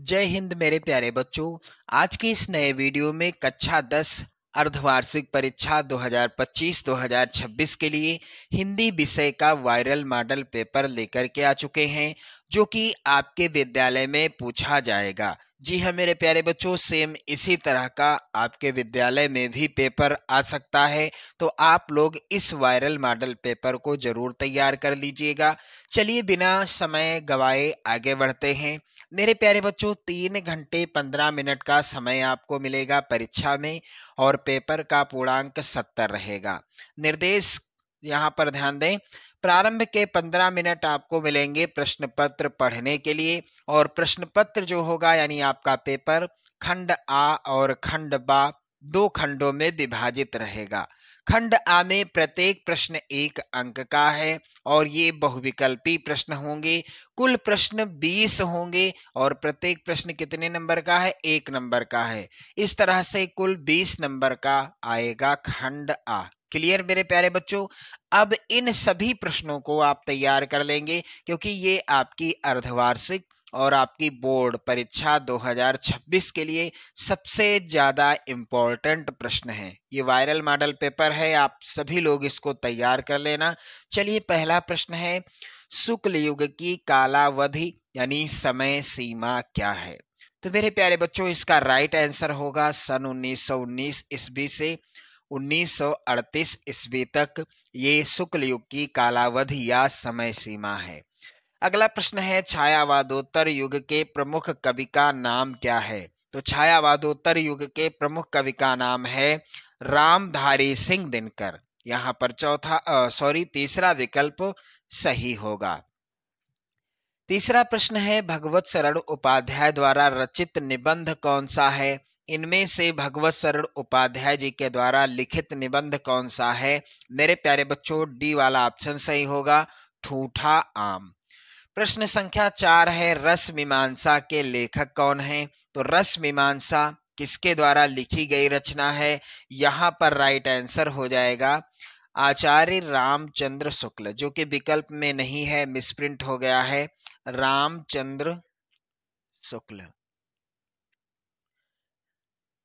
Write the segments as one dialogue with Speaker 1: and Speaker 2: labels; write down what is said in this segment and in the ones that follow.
Speaker 1: जय हिंद मेरे प्यारे बच्चों। आज की इस नए वीडियो में कक्षा 10 अर्धवार्षिक परीक्षा 2025-2026 के लिए हिंदी विषय का वायरल मॉडल पेपर लेकर के आ चुके हैं, जो कि आपके विद्यालय में पूछा जाएगा। जी हाँ मेरे प्यारे बच्चों, सेम इसी तरह का आपके विद्यालय में भी पेपर आ सकता है, तो आप लोग इस वायरल मॉडल पेपर को जरूर तैयार कर लीजिएगा। चलिए बिना समय गवाए आगे बढ़ते हैं। मेरे प्यारे बच्चों, 3 घंटे 15 मिनट का समय आपको मिलेगा परीक्षा में और पेपर का पूर्णांक 70 रहेगा। निर्देश यहाँ पर ध्यान दें। प्रारंभ के 15 मिनट आपको मिलेंगे प्रश्न पत्र पढ़ने के लिए, और प्रश्न पत्र जो होगा यानी आपका पेपर खंड आ और खंड बा 2 खंडों में विभाजित रहेगा। खंड आ में प्रत्येक प्रश्न 1 अंक का है और ये बहुविकल्पी प्रश्न होंगे। कुल प्रश्न 20 होंगे और प्रत्येक प्रश्न कितने नंबर का है? 1 नंबर का है। इस तरह से कुल 20 नंबर का आएगा खंड आ। क्लियर मेरे प्यारे बच्चों? अब इन सभी प्रश्नों को आप तैयार कर लेंगे, क्योंकि ये आपकी अर्धवार्षिक और आपकी बोर्ड परीक्षा 2026 के लिए सबसे ज्यादा इम्पोर्टेंट प्रश्न है। ये वायरल मॉडल पेपर है, आप सभी लोग इसको तैयार कर लेना। चलिए पहला प्रश्न है, शुक्ल युग की कालावधि यानी समय सीमा क्या है? तो मेरे प्यारे बच्चों, इसका राइट आंसर होगा सन 1919 ईस्वी से 1938 ईस्वी तक ये शुक्ल युग की कालावधि या समय सीमा है। अगला प्रश्न है, छायावादोत्तर युग के प्रमुख कवि का नाम क्या है? तो छायावादोत्तर युग के प्रमुख कवि का नाम है रामधारी सिंह दिनकर। यहाँ पर तीसरा विकल्प सही होगा। तीसरा प्रश्न है, भगवत शरण उपाध्याय द्वारा रचित निबंध कौन सा है? इनमें से भगवत शरण उपाध्याय जी के द्वारा लिखित निबंध कौन सा है? मेरे प्यारे बच्चों, डी वाला ऑप्शन सही होगा, ठूठा आम। प्रश्न संख्या 4 है, रस मीमांसा के लेखक कौन है? तो रस मीमांसा किसके द्वारा लिखी गई रचना है? यहाँ पर राइट आंसर हो जाएगा आचार्य रामचंद्र शुक्ल, जो कि विकल्प में नहीं है, मिसप्रिंट हो गया है, रामचंद्र शुक्ल।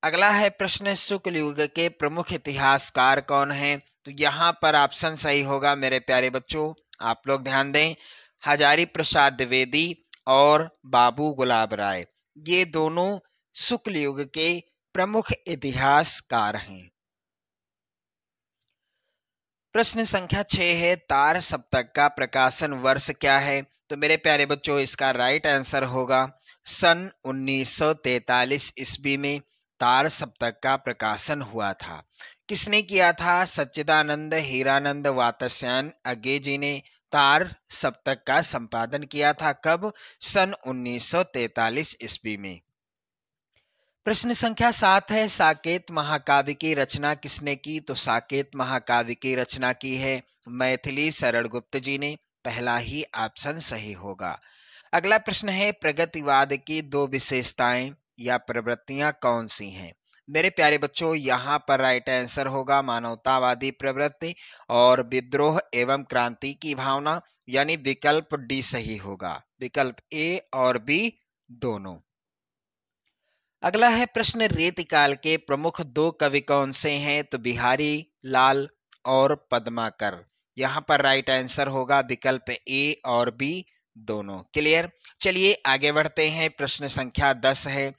Speaker 1: अगला है प्रश्न, शुक्ल युग के प्रमुख इतिहासकार कौन हैं? तो यहाँ पर ऑप्शन सही होगा मेरे प्यारे बच्चों, आप लोग ध्यान दें, हजारी प्रसाद द्विवेदी और बाबू गुलाब राय, ये दोनों शुक्ल युग के प्रमुख इतिहासकार हैं। प्रश्न संख्या 6 है, तार सप्तक का प्रकाशन वर्ष क्या है? तो मेरे प्यारे बच्चों, इसका राइट आंसर होगा सन 1943 ईस्वी में तार सप्तक का प्रकाशन हुआ था। किसने किया था? सच्चिदानंद हीरानंद वात्स्यायन अज्ञे जी ने तार सप्तक का संपादन किया था। कब? सन 1943 ईस्वी में। प्रश्न संख्या 7 है, साकेत महाकाव्य की रचना किसने की? तो साकेत महाकाव्य की रचना की है मैथिली शरण गुप्त जी ने। पहला ही ऑप्शन सही होगा। अगला प्रश्न है, प्रगतिवाद की 2 विशेषताएं या प्रवृत्तियां कौन सी हैं? मेरे प्यारे बच्चों, यहाँ पर राइट आंसर होगा मानवतावादी प्रवृत्ति और विद्रोह एवं क्रांति की भावना, यानी विकल्प डी सही होगा, विकल्प ए और बी दोनों। अगला है प्रश्न, रेतिकाल के प्रमुख 2 कवि कौन से हैं? तो बिहारी लाल और पद्माकर। यहाँ पर राइट आंसर होगा विकल्प ए और बी दोनों। क्लियर? चलिए आगे बढ़ते हैं। प्रश्न संख्या 10 है,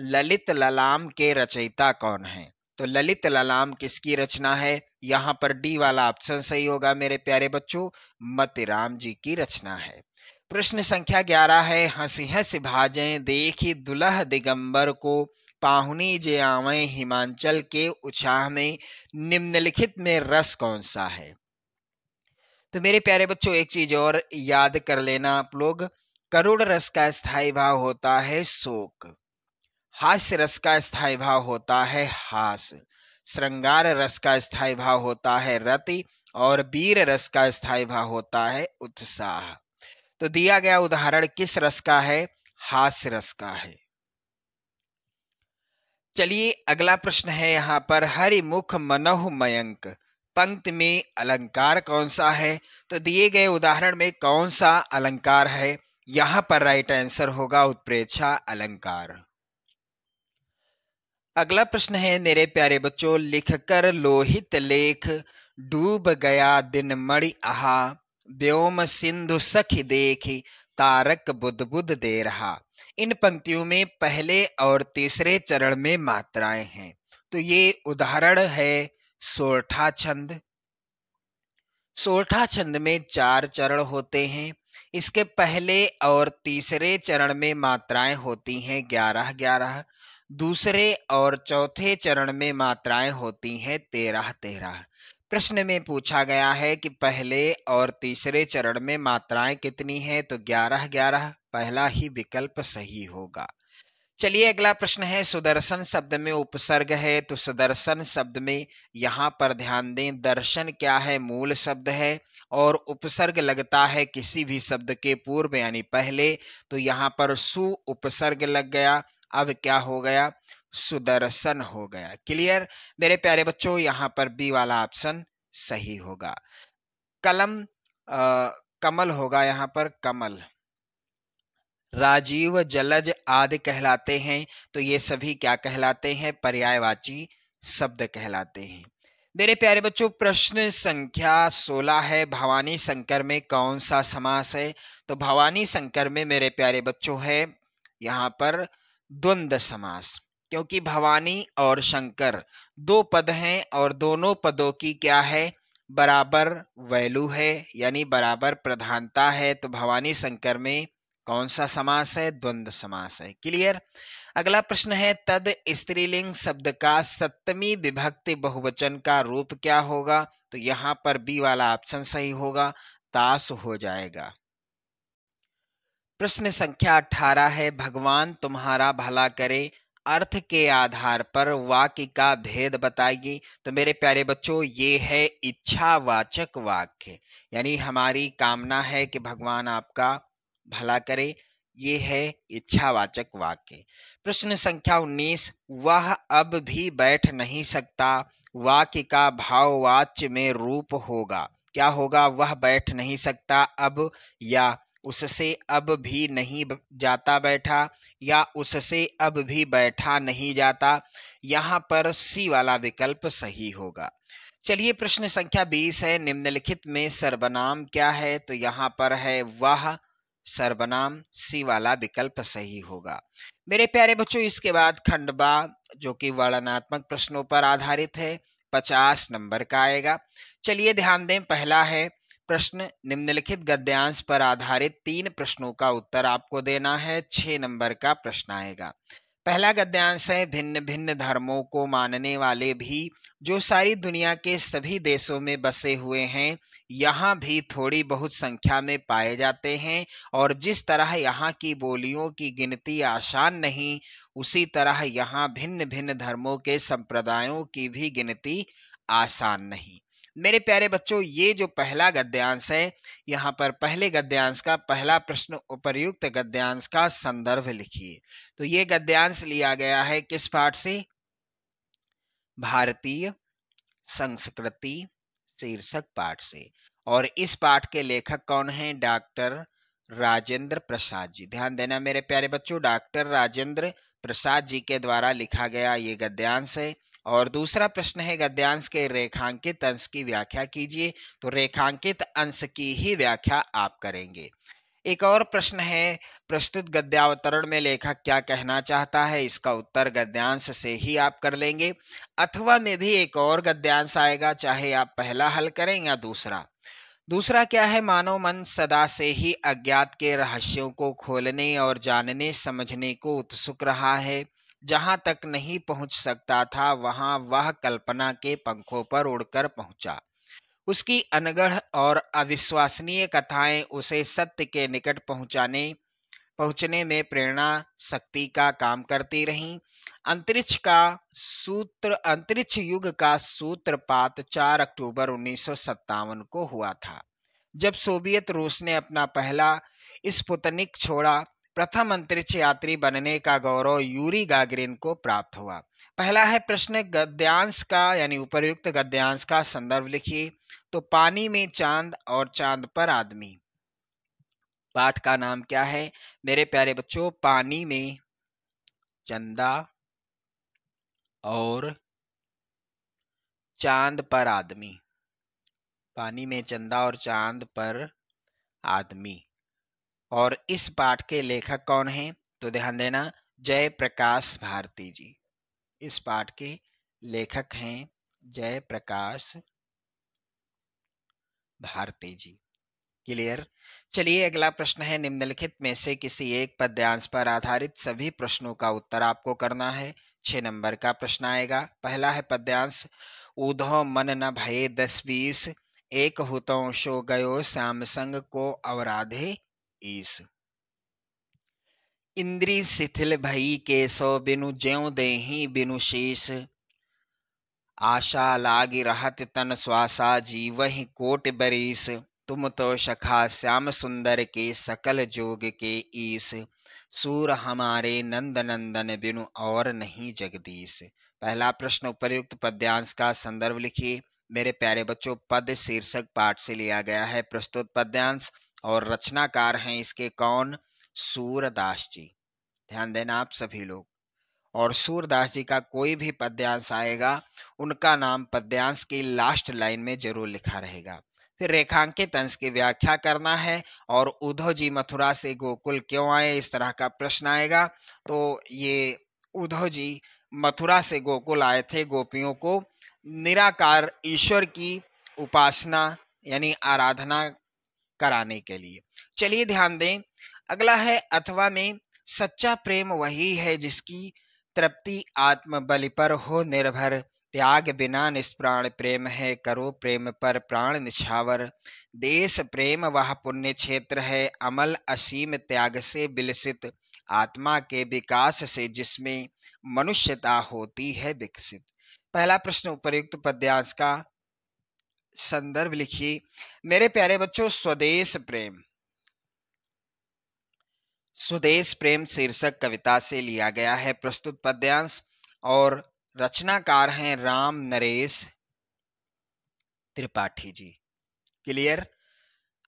Speaker 1: ललित ललाम के रचयिता कौन है? तो ललित ललाम किसकी रचना है? यहाँ पर डी वाला ऑप्शन सही होगा मेरे प्यारे बच्चों, मतिराम जी की रचना है। प्रश्न संख्या 11 है, हंसी हंसी भाजें देखी दुल्ह दिगंबर को, पाहुनी जे आवे हिमांचल के उछाह में, निम्नलिखित में रस कौन सा है? तो मेरे प्यारे बच्चों, एक चीज और याद कर लेना आप लोग, करुण रस का स्थायी भाव होता है शोक, हास्य रस का स्थायी भाव होता है हास, श्रृंगार रस का स्थायी भाव होता है रति और वीर रस का स्थायी भाव होता है उत्साह। तो दिया गया उदाहरण किस रस का है? हास्य रस का है। चलिए अगला प्रश्न है यहाँ पर, हरिमुख मनोह मयंक पंक्ति में अलंकार कौन सा है? तो दिए गए उदाहरण में कौन सा अलंकार है? यहाँ पर राइट आंसर होगा उत्प्रेक्षा अलंकार। अगला प्रश्न है मेरे प्यारे बच्चों, लिखकर लोहित लेख, डूब गया दिन मणि आहा, व्योम सिंधु सखी देखी, तारक बुध बुध दे रहा। इन पंक्तियों में पहले और तीसरे चरण में मात्राएं हैं। तो ये उदाहरण है सोरठा छंद। सोरठा छंद में 4 चरण होते हैं। इसके पहले और तीसरे चरण में मात्राएं होती हैं 11-11। दूसरे और चौथे चरण में मात्राएं होती हैं 13-13। प्रश्न में पूछा गया है कि पहले और तीसरे चरण में मात्राएं कितनी हैं, तो 11-11 पहला ही विकल्प सही होगा। चलिए अगला प्रश्न है, सुदर्शन शब्द में उपसर्ग है, तो सुदर्शन शब्द में यहाँ पर ध्यान दें, दर्शन क्या है, मूल शब्द है और उपसर्ग लगता है किसी भी शब्द के पूर्व यानी पहले, तो यहाँ पर सु उपसर्ग लग गया। अब क्या हो गया, सुदर्शन हो गया। क्लियर मेरे प्यारे बच्चों, यहाँ पर बी वाला ऑप्शन सही होगा। कलम कमल होगा, यहाँ पर कमल। राजीव, जलज आदि कहलाते हैं, तो ये सभी क्या कहलाते हैं, पर्यायवाची शब्द कहलाते हैं। मेरे प्यारे बच्चों, प्रश्न संख्या 16 है, भवानी शंकर में कौन सा समास है, तो भवानी शंकर में मेरे प्यारे बच्चों है यहाँ पर द्वंद्व समास, क्योंकि भवानी और शंकर 2 पद हैं और दोनों पदों की क्या है, बराबर वैल्यू है यानी बराबर प्रधानता है। तो भवानी शंकर में कौन सा समास है, द्वंद्व समास है। क्लियर। अगला प्रश्न है, तद स्त्रीलिंग शब्द का सप्तमी विभक्ति बहुवचन का रूप क्या होगा, तो यहाँ पर बी वाला ऑप्शन सही होगा, तास हो जाएगा। प्रश्न संख्या 18 है, भगवान तुम्हारा भला करे, अर्थ के आधार पर वाक्य का भेद बताइए। तो मेरे प्यारे बच्चों, ये है इच्छावाचक वाक्य, यानी हमारी कामना है कि भगवान आपका भला करे, ये है इच्छावाचक वाक्य। प्रश्न संख्या 19, वह अब भी बैठ नहीं सकता, वाक्य का भाववाच्य में रूप होगा, क्या होगा, वह बैठ नहीं सकता अब, या उससे अब भी नहीं जाता बैठा, या उससे अब भी बैठा नहीं जाता। यहाँ पर सी वाला विकल्प सही होगा। चलिए प्रश्न संख्या 20 है, निम्नलिखित में सर्वनाम क्या है, तो यहाँ पर है वह सर्वनाम, सी वाला विकल्प सही होगा। मेरे प्यारे बच्चों, इसके बाद खंडबा जो कि वर्णनात्मक प्रश्नों पर आधारित है, 50 नंबर का आएगा। चलिए ध्यान दें, पहला है प्रश्न, निम्नलिखित गद्यांश पर आधारित 3 प्रश्नों का उत्तर आपको देना है, 6 नंबर का प्रश्न आएगा। पहला गद्यांश है, भिन्न भिन्न धर्मों को मानने वाले भी जो सारी दुनिया के सभी देशों में बसे हुए हैं, यहाँ भी थोड़ी बहुत संख्या में पाए जाते हैं, और जिस तरह यहाँ की बोलियों की गिनती आसान नहीं, उसी तरह यहाँ भिन्न भिन्न धर्मों के संप्रदायों की भी गिनती आसान नहीं। मेरे प्यारे बच्चों, ये जो पहला गद्यांश है, यहाँ पर पहले गद्यांश का पहला प्रश्न, उपर्युक्त गद्यांश का संदर्भ लिखिए। तो ये गद्यांश लिया गया है किस पाठ से, भारतीय संस्कृति शीर्षक पाठ से, और इस पाठ के लेखक कौन हैं, डॉक्टर राजेंद्र प्रसाद जी। ध्यान देना मेरे प्यारे बच्चों, डॉक्टर राजेंद्र प्रसाद जी के द्वारा लिखा गया ये गद्यांश है। और दूसरा प्रश्न है, गद्यांश के रेखांकित अंश की व्याख्या कीजिए। तो रेखांकित अंश की ही व्याख्या आप करेंगे। एक और प्रश्न है, प्रस्तुत गद्यावतरण में लेखक क्या कहना चाहता है, इसका उत्तर गद्यांश से ही आप कर लेंगे। अथवा में भी एक और गद्यांश आएगा, चाहे आप पहला हल करें या दूसरा। दूसरा क्या है, मानव मन सदा से ही अज्ञात के रहस्यों को खोलने और जानने समझने को उत्सुक रहा है। जहां तक नहीं पहुंच सकता था, वहां वह कल्पना के पंखों पर उड़कर पहुंचा। उसकी अनगढ़ और अविश्वसनीय कथाएं उसे सत्य के निकट पहुंचने में प्रेरणा शक्ति का काम करती रहीं। अंतरिक्ष युग का सूत्रपात 4 अक्टूबर 1957 को हुआ था, जब सोवियत रूस ने अपना पहला स्पुतनिक छोड़ा। प्रथम अंतरिक्ष यात्री बनने का गौरव यूरी गागरिन को प्राप्त हुआ। पहला है प्रश्न, गद्यांश का यानी उपर्युक्त गद्यांश का संदर्भ लिखिए। तो पानी में चांद और चांद पर आदमी। पाठ का नाम क्या है मेरे प्यारे बच्चों? पानी में चंदा और चांद पर आदमी। पानी में चंदा और चांद पर आदमी। और इस पाठ के लेखक कौन हैं? तो ध्यान देना, जयप्रकाश भारती जी। इस पाठ के लेखक हैं जयप्रकाश भारती जी। क्लियर? चलिए अगला प्रश्न है, निम्नलिखित में से किसी एक पद्यांश पर आधारित सभी प्रश्नों का उत्तर आपको करना है। 6 नंबर का प्रश्न आएगा। पहला है पद्यांश, ऊधो मन न भये 10-20, एक हुतों सो गयो श्याम संग को अवराधे ईस। इंद्री शिथिल भई केसो बिनु ज्यों देहि बिनु शीस, आशा लागी रहत तन श्वासा जीवहि कोट बरीस, तुम तो सखा श्याम सुंदर के सकल जोग के ईस, सूर हमारे नंद नंदन बिनु और नहीं जगदीश। पहला प्रश्न, उपर्युक्त पद्यांश का संदर्भ लिखिए। मेरे प्यारे बच्चों, पद शीर्षक पाठ से लिया गया है प्रस्तुत पद्यांश और रचनाकार हैं इसके कौन? सूरदास जी। ध्यान देना आप सभी लोग। और सूरदास जी का कोई भी पद्यांश आएगा उनका नाम पद्यांश की लास्ट लाइन में जरूर लिखा रहेगा। फिर रेखांकित अंश की व्याख्या करना है और उद्धव जी मथुरा से गोकुल क्यों आए, इस तरह का प्रश्न आएगा। तो ये उद्धव जी मथुरा से गोकुल आए थे गोपियों को निराकार ईश्वर की उपासना यानी आराधना कराने के लिए। चलिए ध्यान दें, अगला है, अथवा में सच्चा प्रेम वही है जिसकी तृप्ति आत्म बलि पर हो निर्भर, त्याग बिना निष्प्राण प्रेम है करो प्रेम पर प्राण निछावर, देश प्रेम वह पुण्य क्षेत्र है अमल असीम त्याग से विलसित, आत्मा के विकास से जिसमें मनुष्यता होती है विकसित। पहला प्रश्न, उपर्युक्त पद्यांश का संदर्भ लिखिए। मेरे प्यारे बच्चों, स्वदेश प्रेम, स्वदेश प्रेम शीर्षक कविता से लिया गया है प्रस्तुत पद्यांश और रचनाकार हैं राम नरेश त्रिपाठी जी। क्लियर?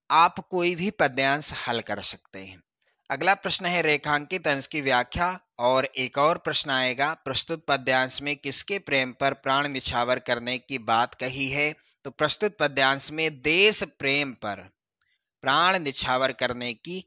Speaker 1: आप कोई भी पद्यांश हल कर सकते हैं। अगला प्रश्न है रेखांकित अंश की व्याख्या और एक और प्रश्न आएगा, प्रस्तुत पद्यांश में किसके प्रेम पर प्राण निछावर करने की बात कही है? तो प्रस्तुत पद्यांश में देश प्रेम पर प्राण निछावर करने की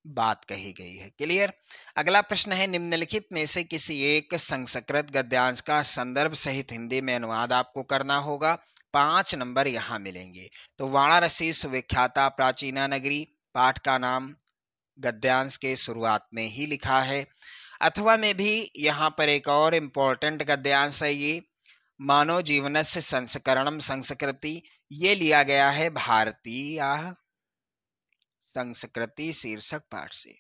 Speaker 1: बात कही गई है। क्लियर? अगला प्रश्न है, निम्नलिखित में से किसी एक संस्कृत गद्यांश का संदर्भ सहित हिंदी में अनुवाद आपको करना होगा। 5 नंबर यहाँ मिलेंगे। तो वाराणसी सुविख्याता प्राचीना नगरी, पाठ का नाम गद्यांश के शुरुआत में ही लिखा है। अथवा में भी यहाँ पर एक और इम्पोर्टेंट गद्यांश है, ये मानव जीवनस्य संस्करणम संस्कृति, ये लिया गया है भारतीय संस्कृति शीर्षक पाठ से।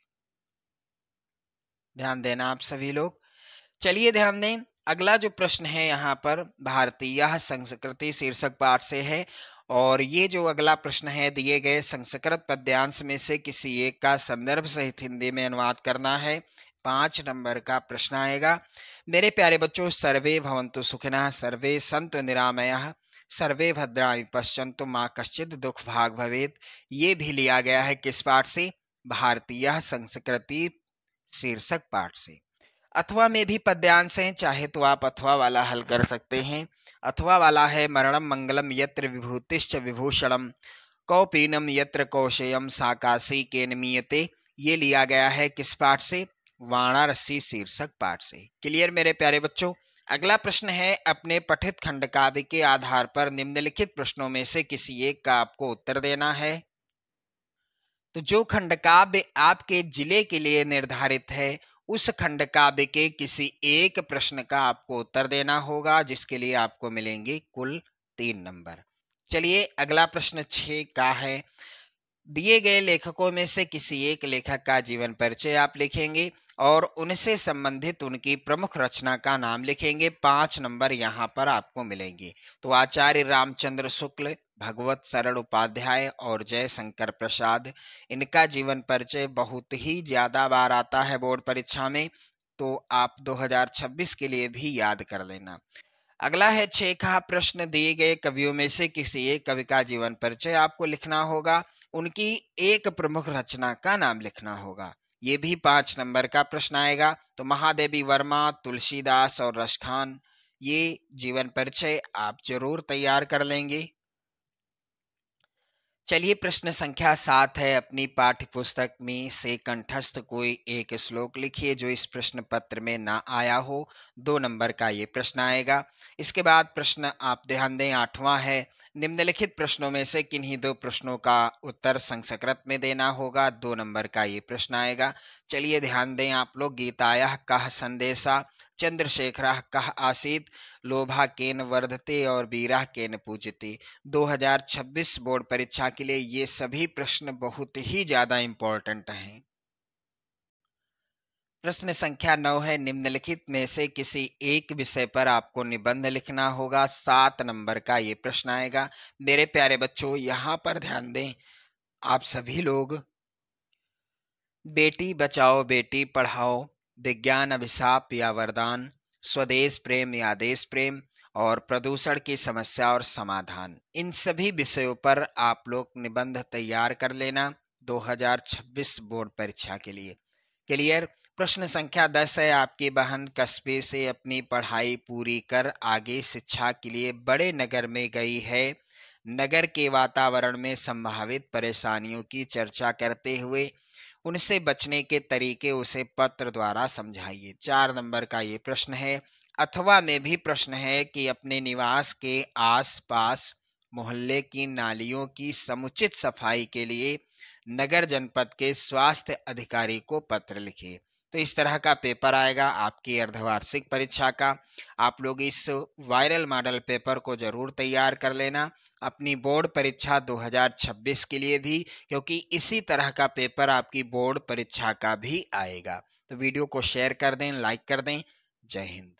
Speaker 1: ध्यान देना आप सभी लोग। चलिए ध्यान दें, अगला जो प्रश्न है यहाँ पर भारतीय संस्कृति शीर्षक पाठ से है और ये जो अगला प्रश्न है, दिए गए संस्कृत पद्यांश में से किसी एक का संदर्भ सहित हिंदी में अनुवाद करना है। 5 नंबर का प्रश्न आएगा। मेरे प्यारे बच्चों, सर्वे भवन्तु सुखिनः, सर्वे सन्तु निरामयाः, सर्वे भद्राणि पश्यन्तु मा कश्चित् दुख भाग भवेत्, ये भी लिया गया है किस पाठ से? भारतीय संस्कृति शीर्षक पाठ से। अथवा में भी पद्यांश हैं, चाहे तो आप अथवा वाला हल कर सकते हैं। अथवा वाला है, मरणम मंगलम यत्र विभूतिश्च विभूषणम, कौपीनम यत्र कौशेयम साकाशी के निमीयते, ये लिया गया है किस पाठ से? वाराणसी शीर्षक पाठ से। क्लियर मेरे प्यारे बच्चों? अगला प्रश्न है, अपने पठित खंड काव्य के आधार पर निम्नलिखित प्रश्नों में से किसी एक का आपको उत्तर देना है। तो जो खंड काव्य आपके जिले के लिए निर्धारित है उस खंड काव्य के किसी एक प्रश्न का आपको उत्तर देना होगा, जिसके लिए आपको मिलेंगे कुल 3 नंबर। चलिए अगला प्रश्न 6 का है, दिए गए लेखकों में से किसी एक लेखक का जीवन परिचय आप लिखेंगे और उनसे संबंधित उनकी प्रमुख रचना का नाम लिखेंगे। 5 नंबर यहाँ पर आपको मिलेंगे। तो आचार्य रामचंद्र शुक्ल, भगवत सरल उपाध्याय और जयशंकर प्रसाद, इनका जीवन परिचय बहुत ही ज्यादा बार आता है बोर्ड परीक्षा में, तो आप 2026 के लिए भी याद कर लेना। अगला है 6 का प्रश्न, दिए गए कवियों में से किसी एक कवि का जीवन परिचय आपको लिखना होगा। उनकी एक प्रमुख रचना का नाम लिखना होगा। ये भी 5 नंबर का प्रश्न आएगा। तो महादेवी वर्मा, तुलसीदास और रसखान, ये जीवन परिचय आप जरूर तैयार कर लेंगे। चलिए प्रश्न संख्या 7 है, अपनी पाठ्य पुस्तक में से कंठस्थ कोई एक श्लोक लिखिए जो इस प्रश्न पत्र में ना आया हो। 2 नंबर का ये प्रश्न आएगा। इसके बाद प्रश्न आप ध्यान दें 8वां है, निम्नलिखित प्रश्नों में से किन्हीं 2 प्रश्नों का उत्तर संस्कृत में देना होगा। 2 नंबर का ये प्रश्न आएगा। चलिए ध्यान दें आप लोग, गीतायाः कः संदेशा, चंद्रशेखरः कः आसीत्, लोभा केन वर्धते और वीरः केन पूज्यते। 2026 बोर्ड परीक्षा के लिए ये सभी प्रश्न बहुत ही ज्यादा इंपॉर्टेंट हैं। प्रश्न संख्या 9 है, निम्नलिखित में से किसी एक विषय पर आपको निबंध लिखना होगा। 7 नंबर का ये प्रश्न आएगा। मेरे प्यारे बच्चों, यहाँ पर ध्यान दें आप सभी लोग, बेटी बचाओ बेटी पढ़ाओ, विज्ञान अभिशाप या वरदान, स्वदेश प्रेम या देश प्रेम, और प्रदूषण की समस्या और समाधान, इन सभी विषयों पर आप लोग निबंध तैयार कर लेना 2026 बोर्ड परीक्षा के लिए। क्लियर। प्रश्न संख्या 10 है, आपकी बहन कस्बे से अपनी पढ़ाई पूरी कर आगे शिक्षा के लिए बड़े नगर में गई है। नगर के वातावरण में संभावित परेशानियों की चर्चा करते हुए उनसे बचने के तरीके उसे पत्र द्वारा समझाइए। 4 नंबर का ये प्रश्न है। अथवा में भी प्रश्न है कि अपने निवास के आसपास मोहल्ले की नालियों की समुचित सफाई के लिए नगर जनपद के स्वास्थ्य अधिकारी को पत्र लिखिए। तो इस तरह का पेपर आएगा आपकी अर्धवार्षिक परीक्षा का। आप लोग इस वायरल मॉडल पेपर को जरूर तैयार कर लेना अपनी बोर्ड परीक्षा 2026 के लिए भी, क्योंकि इसी तरह का पेपर आपकी बोर्ड परीक्षा का भी आएगा। तो वीडियो को शेयर कर दें, लाइक कर दें। जय हिंद।